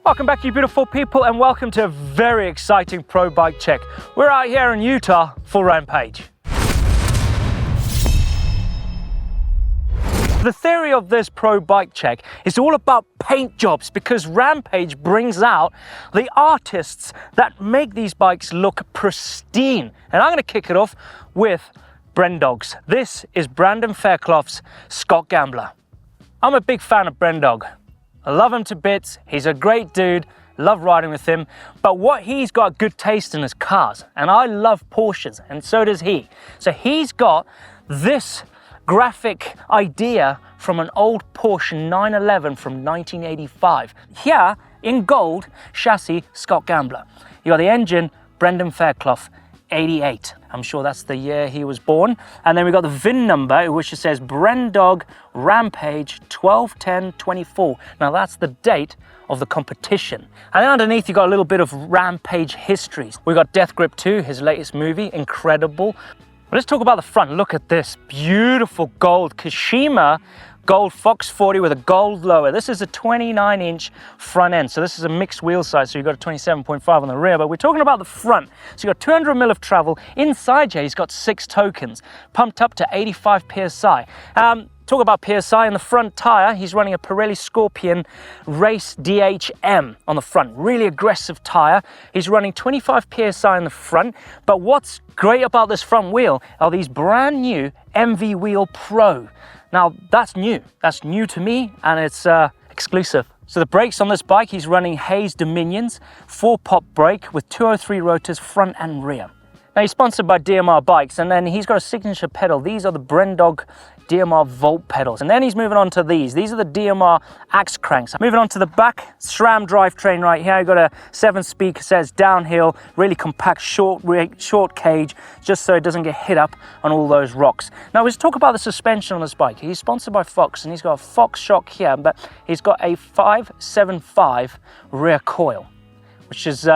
Welcome back, you beautiful people, and welcome to a very exciting pro bike check. We're out here in Utah for Rampage. The theory of this pro bike check is all about paint jobs because Rampage brings out the artists that make these bikes look pristine. And I'm going to kick it off with Brendogs. This is Brandon Fairclough's Scott Gambler. I'm a big fan of Brendog. I love him to bits. He's a great dude. Love riding with him. But what he's got good taste in is cars. And I love Porsches, and so does he. So he's got this graphic idea from an old Porsche 911 from 1985. Here, in gold, chassis, Scott Gambler. You got the engine, Brendan Fairclough, 88. I'm sure that's the year he was born. And then we got the VIN number, which says Brendog Rampage 121024. Now that's the date of the competition. And then underneath you got a little bit of Rampage history. We got Death Grip 2, his latest movie, incredible. But let's talk about the front. Look at this beautiful gold Kashima gold Fox 40 with a gold lower. This is a 29-inch front end, so this is a mixed wheel size, so you've got a 27.5 on the rear, but we're talking about the front. So you've got 200 mil of travel. Inside here, he's got 6 tokens, pumped up to 85 PSI. Talk about PSI in the front tire. He's running a Pirelli Scorpion Race DHM on the front. Really aggressive tire. He's running 25 PSI in the front. But what's great about this front wheel are these brand new MV Wheel Pro. Now that's new to me, and it's exclusive. So the brakes on this bike, he's running Hayes Dominions, 4-pop brake with 203 rotors front and rear. Now he's sponsored by DMR Bikes, and then he's got a signature pedal. These are the Brendog DMR Volt pedals. And then he's moving on to these. These are the DMR Axe cranks. Moving on to the back, SRAM drivetrain right here. You've got a 7-speed, says downhill, really compact, short cage, just so it doesn't get hit up on all those rocks. Now let's talk about the suspension on this bike. He's sponsored by Fox, and he's got a Fox shock here, but he's got a 575 rear coil, which is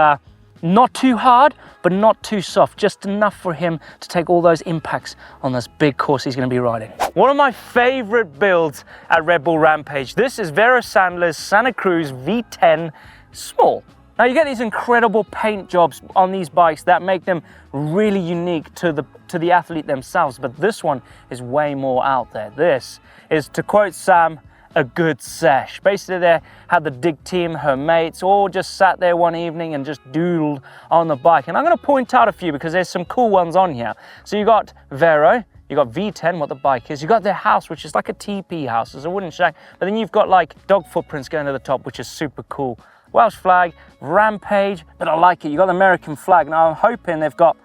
not too hard, but not too soft, just enough for him to take all those impacts on this big course he's going to be riding. One of my favorite builds at Red Bull Rampage. This is Vero Sandler's Santa Cruz V10 Small. Now you get these incredible paint jobs on these bikes that make them really unique to the athlete themselves, but this one is way more out there. This is, to quote Sam, a good sesh. Basically, they had the dig team, her mates, all just sat there one evening and just doodled on the bike. And I'm going to point out a few because there's some cool ones on here. So you got Vero, you got V10, what the bike is. You got their house, which is like a teepee house. It's a wooden shack. But then you've got like dog footprints going to the top, which is super cool. Welsh flag, Rampage, but I like it. You got the American flag. Now I'm hoping they've got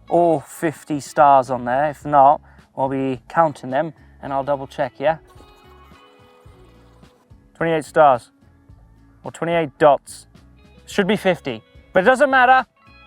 all 50 stars on there. If not, I'll be counting them and I'll double check, yeah? 28 stars, or 28 dots. Should be 50, but it doesn't matter.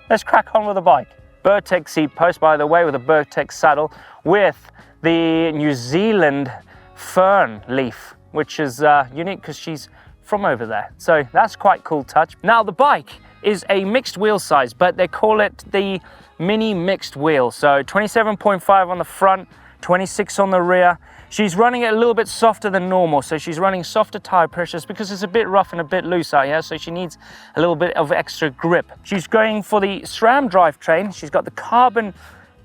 Let's crack on with the bike. Bertec seat post, by the way, with a Bertec saddle with the New Zealand fern leaf, which is unique because she's from over there. So that's quite cool touch. Now the bike is a mixed wheel size, but they call it the mini mixed wheel. So 27.5 on the front, 26 on the rear. She's running it a little bit softer than normal, so she's running softer tire pressures because it's a bit rough and a bit loose out here, so she needs a little bit of extra grip. She's going for the SRAM drivetrain. She's got the carbon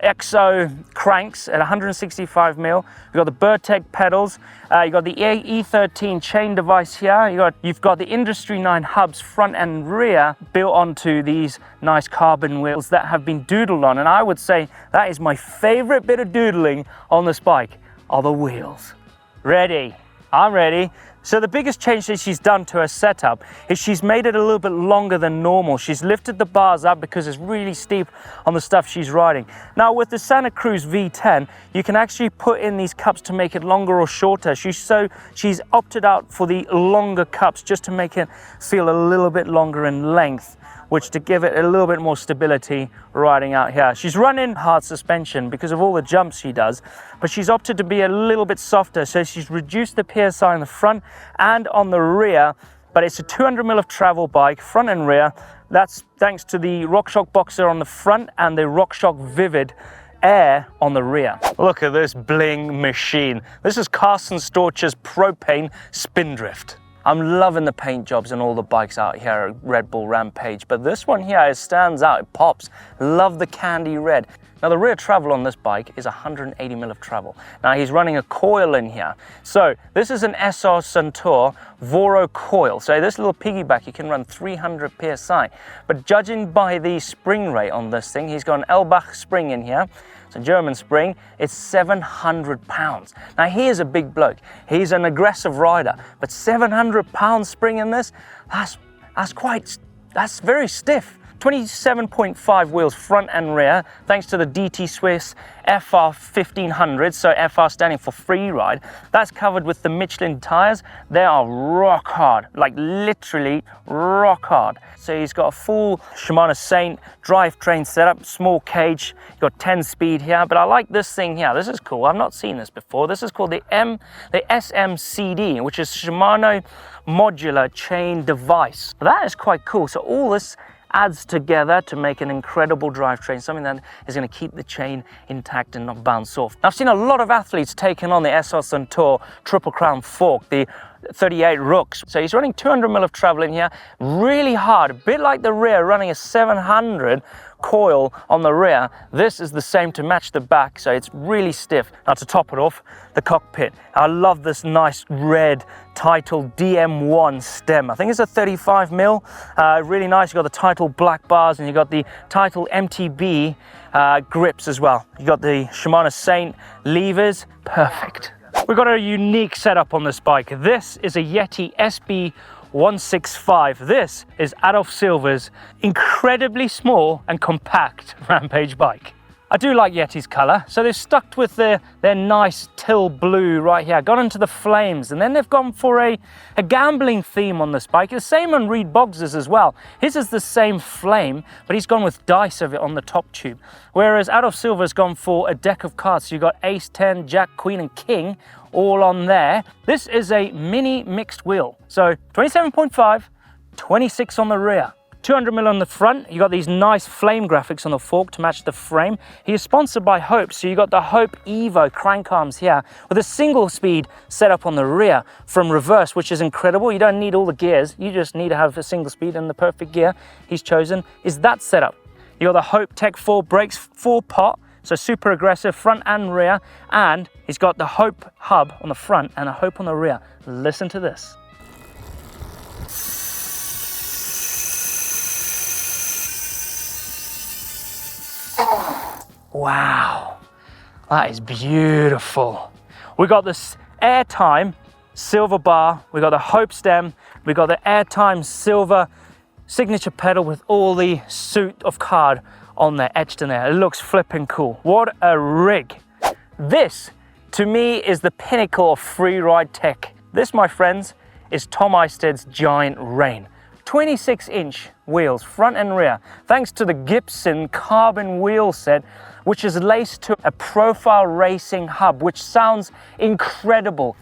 exo cranks at 165 mil. You've got the Bertec pedals. You've got the E13 chain device here. You've got the Industry 9 hubs front and rear built onto these nice carbon wheels that have been doodled on. And I would say that is my favorite bit of doodling on this bike are the wheels. Ready? I'm ready. So the biggest change that she's done to her setup is she's made it a little bit longer than normal. She's lifted the bars up because it's really steep on the stuff she's riding. Now with the Santa Cruz V10, you can actually put in these cups to make it longer or shorter. She's opted out for the longer cups just to make it feel a little bit longer in length, which to give it a little bit more stability riding out here. She's running hard suspension because of all the jumps she does, but she's opted to be a little bit softer. So she's reduced the PSI in the front and on the rear, but it's a 200 mil of travel bike, front and rear. That's thanks to the RockShox Boxer on the front and the RockShox Vivid Air on the rear. Look at this bling machine. This is Carson Storch's Propain Spindrift. I'm loving the paint jobs and all the bikes out here at Red Bull Rampage, but this one here, it stands out, it pops. Love the candy red. Now the rear travel on this bike is 180 mil of travel. Now he's running a coil in here. So this is an SR Centaur Vero coil. So this little piggyback, you can run 300 PSI. But judging by the spring rate on this thing, he's got an Elbach spring in here. It's a German spring, it's 700 pounds. Now he is a big bloke. He's an aggressive rider, but 700 pound spring in this, that's very stiff. 27.5 wheels front and rear, thanks to the DT Swiss FR 1500, so FR standing for Freeride. That's covered with the Michelin tires. They are rock hard, like literally rock hard. So he's got a full Shimano Saint drivetrain setup, small cage, got 10 speed here, but I like this thing here. This is cool, I've not seen this before. This is called the SMCD, which is Shimano Modular Chain Device. That is quite cool. So all this adds together to make an incredible drivetrain, something that is going to keep the chain intact and not bounce off. I've seen a lot of athletes taking on the SR Centaur Triple Crown fork, the 38 Rooks. So he's running 200 mil of travel in here, really hard, a bit like the rear, running a 700 coil on the rear. This is the same to match the back, so it's really stiff. Now to top it off, the cockpit. I love this nice red Title DM1 stem. I think it's a 35 mil, really nice. You've got the Title black bars and you've got the Title MTB grips as well. You've got the Shimano Saint levers, perfect. We've got a unique setup on this bike. This is a Yeti SB165. This is Adolf Silva's incredibly small and compact Rampage bike. I do like Yeti's colour, so they've stuck with their nice teal blue right here, gone into the flames, and then they've gone for a gambling theme on this bike. The same on Reed Boggs's as well. His is the same flame, but he's gone with dice of it on the top tube. Whereas Adolf Silva's gone for a deck of cards. So you've got Ace, 10, Jack, Queen and King all on there. This is a mini mixed wheel. So 27.5, 26 on the rear. 200 mil on the front. You got these nice flame graphics on the fork to match the frame. He is sponsored by Hope, so you got the Hope Evo crank arms here with a single speed setup on the rear from reverse, which is incredible. You don't need all the gears, you just need to have a single speed, and the perfect gear he's chosen is that setup. You got the Hope Tech 4 brakes, 4-pot, so super aggressive front and rear, and he's got the Hope hub on the front and a Hope on the rear. Listen to this. Wow, that is beautiful. We got this Airtime silver bar, we got the Hope stem, we got the Airtime silver signature pedal with all the suit of card on there, etched in there. It looks flipping cool. What a rig. This, to me, is the pinnacle of freeride tech. This, my friends, is Tom Isted's Giant Rain. 26-inch wheels, front and rear, thanks to the Gibson carbon wheel set, which is laced to a profile racing hub, which sounds incredible.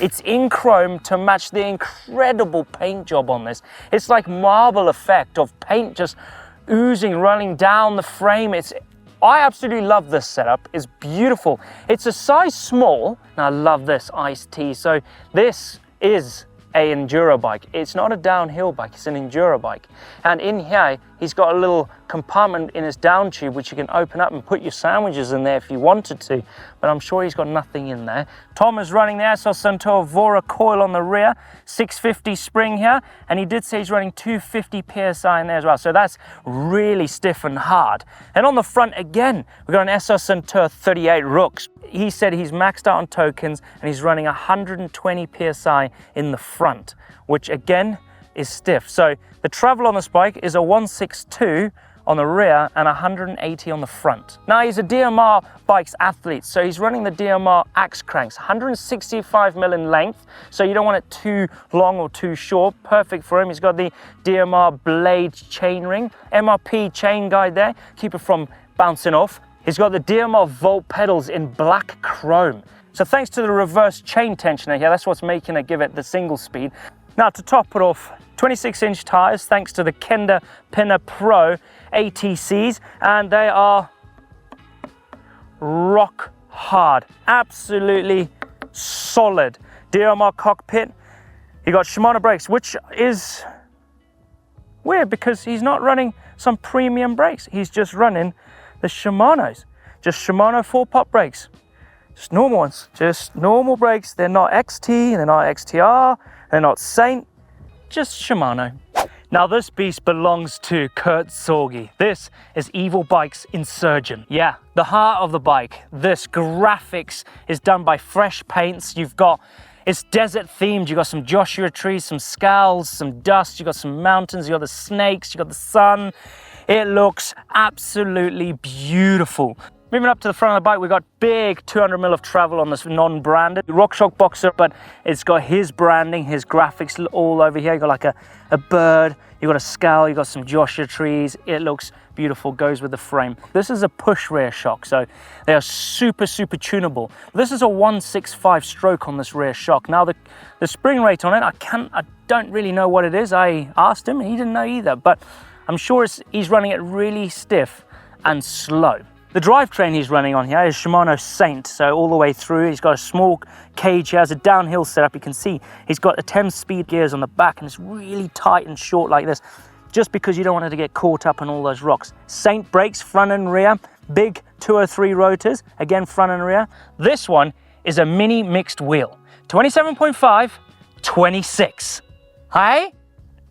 It's in chrome to match the incredible paint job on this. It's like marble effect of paint just oozing, running down the frame. I absolutely love this setup. It's beautiful. It's a size small, and I love this iced tea. So this is an enduro bike. It's not a downhill bike, it's an enduro bike. And in here, he's got a little compartment in his down tube which you can open up and put your sandwiches in there if you wanted to, but I'm sure he's got nothing in there. Tom is running the SR Centaur Vero coil on the rear, 650 spring here, and he did say he's running 250 PSI in there as well, so that's really stiff and hard. And on the front again, we've got an SR Centaur 38 Rooks. He said he's maxed out on tokens and he's running 120 PSI in the front, which again is stiff. So the travel on this bike is a 162 on the rear and 180 on the front. Now he's a DMR bikes athlete, so he's running the DMR axe cranks, 165 mil in length, so you don't want it too long or too short, perfect for him. He's got the DMR blade chainring, MRP chain guide there, keep it from bouncing off. He's got the DMR Volt pedals in black chrome. So thanks to the reverse chain tensioner here, that's what's making it give it the single speed. Now to top it off, 26-inch tires thanks to the Kenda Pinner Pro ATCs, and they are rock hard, absolutely solid. DMR cockpit. He got Shimano brakes, which is weird because he's not running some premium brakes. He's just running the Shimanos, just Shimano 4-pot brakes, just normal ones, just normal brakes. They're not XT, they're not XTR, they're not Saint, just Shimano. Now this beast belongs to Kurt Sorge. This is Evil Bike's Insurgent. Yeah, the heart of the bike. This graphics is done by Fresh Paints. It's desert themed. You got some Joshua trees, some scowls, some dust. You got some mountains. You got the snakes. You got the sun. It looks absolutely beautiful. Moving up to the front of the bike, we got big 200mm of travel on this non-branded RockShox boxer, but it's got his branding, his graphics all over here. You got like a bird, you got a scowl, you got some Joshua trees. It looks beautiful, goes with the frame. This is a push rear shock, so they are super tunable. This is a 165 stroke on this rear shock. Now the spring rate on it, I don't really know what it is. I asked him and he didn't know either, but I'm sure he's running it really stiff and slow. The drivetrain he's running on here is Shimano Saint, so all the way through. He's got a small cage here, has a downhill setup. You can see he's got the 10-speed gears on the back, and it's really tight and short like this, just because you don't want it to get caught up in all those rocks. Saint brakes, front and rear, big 203 rotors, again front and rear. This one is a mini mixed wheel, 27.5, 26. Hey,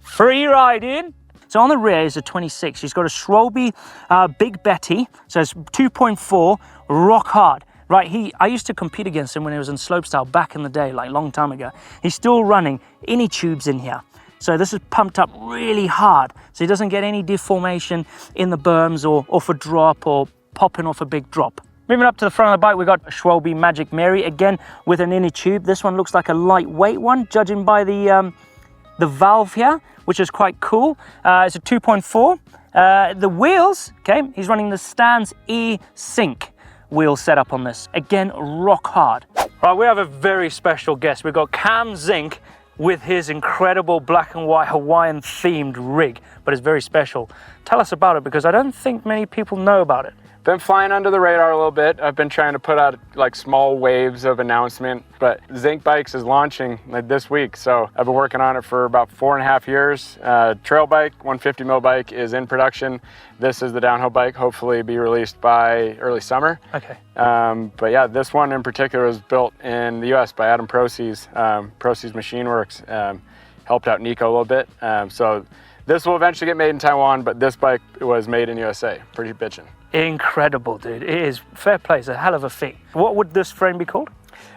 free riding. So on the rear is a 26. She's got a Schwalbe Big Betty, so it's 2.4, rock hard. Right, I used to compete against him when he was in slopestyle back in the day, like a long time ago. He's still running any tubes in here. So this is pumped up really hard, so he doesn't get any deformation in the berms or off a drop or popping off a big drop. Moving up to the front of the bike, we've got a Schwalbe Magic Mary, again with an inner tube. This one looks like a lightweight one, judging by the valve here, which is quite cool. It's a 2.4. The wheels, okay, he's running the Stans E-Sync wheel setup on this. Again, rock hard. Right, we have a very special guest. We've got Cam Zink with his incredible black and white Hawaiian themed rig, but it's very special. Tell us about it, because I don't think many people know about it. Been flying under the radar a little bit. I've been trying to put out like small waves of announcement, but Zink Bikes is launching like this week. So I've been working on it for about 4.5 years. Trail bike, 150mm bike is in production. This is the downhill bike, hopefully be released by early summer. Okay. But yeah, this one in particular was built in the US by Adam Proces, Proces Machine Works. Helped out Nico a little bit. So this will eventually get made in Taiwan, but this bike was made in USA. Pretty bitchin'. Incredible, dude. It is fair play. It's a hell of a feat. What would this frame be called?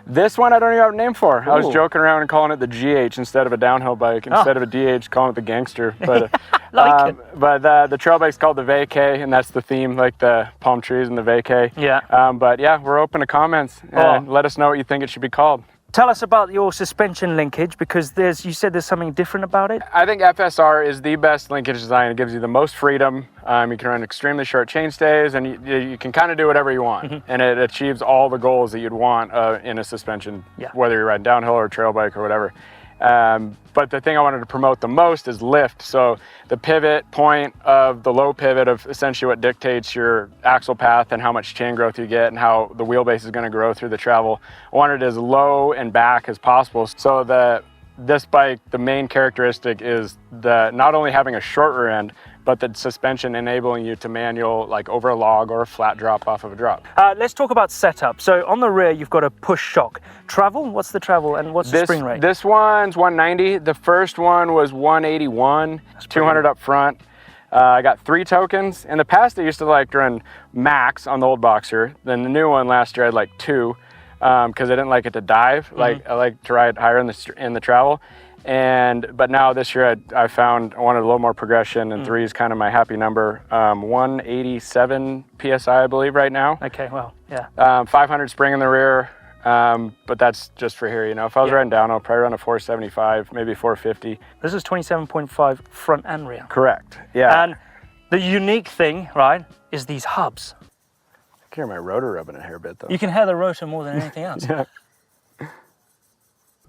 This one I don't even have a name for. Ooh. I was joking around and calling it the GH instead of a downhill bike. Instead of a DH, calling it the Gangster. But the trail bike's called the Vacay, and that's the theme, like the palm trees and the Vacay. Yeah. But yeah, we're open to comments. Let us know what you think it should be called. Tell us about your suspension linkage, because you said there's something different about it. I think FSR is the best linkage design. It gives you the most freedom. You can run extremely short chainstays, and you can kind of do whatever you want. Mm-hmm. And it achieves all the goals that you'd want in a suspension, whether you're riding downhill or trail bike or whatever. But the thing I wanted to promote the most is lift. So the pivot point of the low pivot of essentially what dictates your axle path and how much chain growth you get and how the wheelbase is going to grow through the travel. I wanted it as low and back as possible. So this bike, the main characteristic is not only having a short rear end, but the suspension enabling you to manual like over a log or a flat drop off of a drop. Let's talk about setup. So on the rear, you've got a push shock. Travel, what's the travel and what's the spring rate? This one's 190. The first one was 181, 200 up front. I got 3 tokens. In the past, I used to like run max on the old Boxer. Then the new one last year, I had like 2 because I didn't like it to dive. Like I like to ride higher in the travel. But now this year I found I wanted a little more progression, and 3 is kind of my happy number. 187 PSI, I believe, right now. Okay, well, yeah. 500 spring in the rear, but that's just for here, you know. If I was riding down, I'll probably run a 475, maybe 450. This is 27.5 front and rear. Correct, yeah. And the unique thing, right, is these hubs. I can hear my rotor rubbing a hair bit, though. You can hear the rotor more than anything else. Yeah.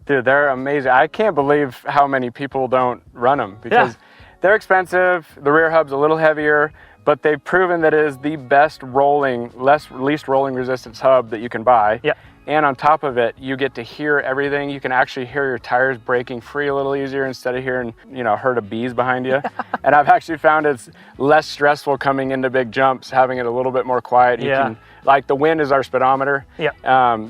Dude, they're amazing. I can't believe how many people don't run them because they're expensive. The rear hub's a little heavier, but they've proven that it is the best rolling, least rolling resistance hub that you can buy. Yeah. And on top of it, you get to hear everything. You can actually hear your tires breaking free a little easier instead of hearing, you know, a herd of bees behind you. And I've actually found it's less stressful coming into big jumps, having it a little bit more quiet. You can, like the wind is our speedometer. Yeah.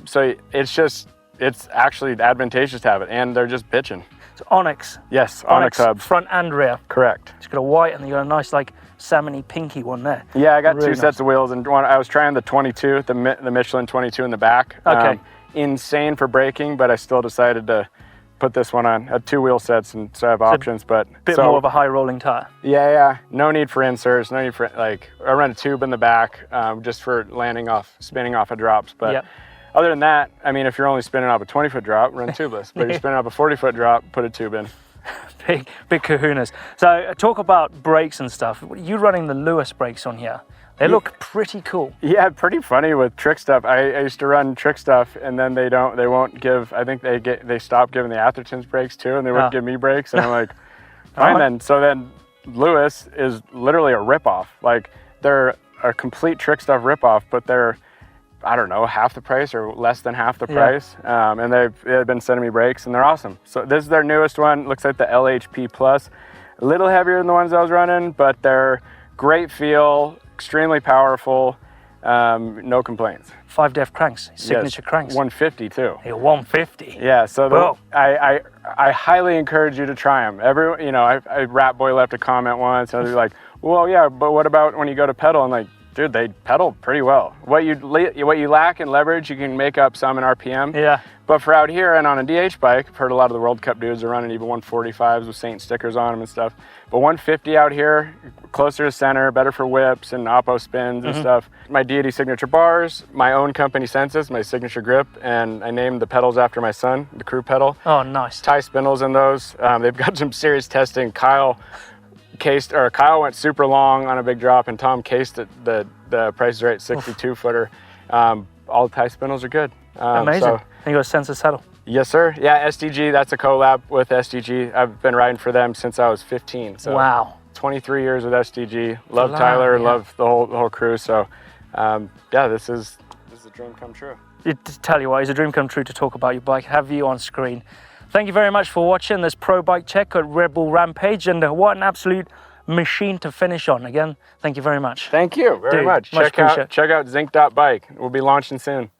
So it's actually advantageous to have it, and they're just bitching. It's Onyx. Yes, Onyx hubs. Front and rear. Correct. It's got a white and you got a nice like salmony pinky one there. Yeah, I got really two sets of wheels, and I was trying the 22, the Michelin 22 in the back. Okay. Insane for braking, but I still decided to put this one on. I had 2 wheel sets, and so I have options, but bit more of a high rolling tire. Yeah. No need for inserts. No need for like. I run a tube in the back just for spinning off of drops. But other than that, I mean, if you're only spinning off a 20-foot drop, run tubeless. But if you're spinning off a 40-foot drop, put a tube in. Big kahunas. So talk about brakes and stuff. You running the Lewis brakes on here? They look pretty cool. Yeah, pretty funny with trick stuff. I used to run trick stuff, and then they won't give. I think they stopped giving the Atherton's brakes too, and they wouldn't give me brakes. And I'm like, fine then. So then Lewis is literally a ripoff. Like they're a complete trick stuff ripoff, but they're, I don't know, half the price or less than half the price. And they've been sending me brakes, and they're awesome. So this is their newest one. Looks like the LHP Plus, a little heavier than the ones I was running, but they're great feel, extremely powerful, no complaints. 5-def cranks, signature cranks. 150 too. Yeah, 150. Yeah, so I highly encourage you to try them. I Rat Boy left a comment once, and I was like, well, yeah, but what about when you go to pedal? I'm like, dude, they pedal pretty well. What you lack in leverage, you can make up some in RPM. Yeah. But for out here and on a DH bike, I've heard a lot of the World Cup dudes are running even 145s with Saint stickers on them and stuff. But 150 out here, closer to center, better for whips and oppo spins and stuff. My Deity signature bars, my own company Sensus, my signature grip, and I named the pedals after my son, the Crew pedal. Oh, nice. Tie spindles in those. They've got some serious testing. Kyle went super long on a big drop, and Tom cased it. The Price is Right 62 footer. All the tie spindles are good. Amazing. So, and you got a Sensor saddle. Yes, sir. Yeah, SDG. That's a collab with SDG. I've been riding for them since I was 15. So wow. 23 years with SDG. Love Tyler. Love the whole crew. So, this is a dream come true. Tell you what, it's a dream come true to talk about your bike. Have you on screen. Thank you very much for watching this Pro Bike Check at Red Bull Rampage, and what an absolute machine to finish on. Again, thank you very much. Thank you very much. Check out Zink.bike. We'll be launching soon.